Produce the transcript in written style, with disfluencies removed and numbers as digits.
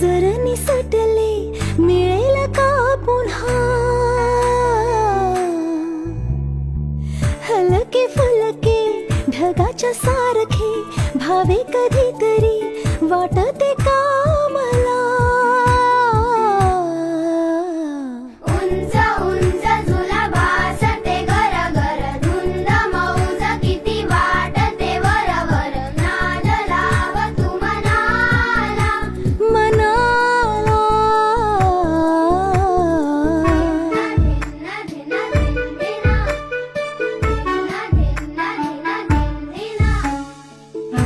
जर निसटले मिळेल का पुन्हा हलके फुलके ढगाच्या सारखे भावे कधीतरी वाटते का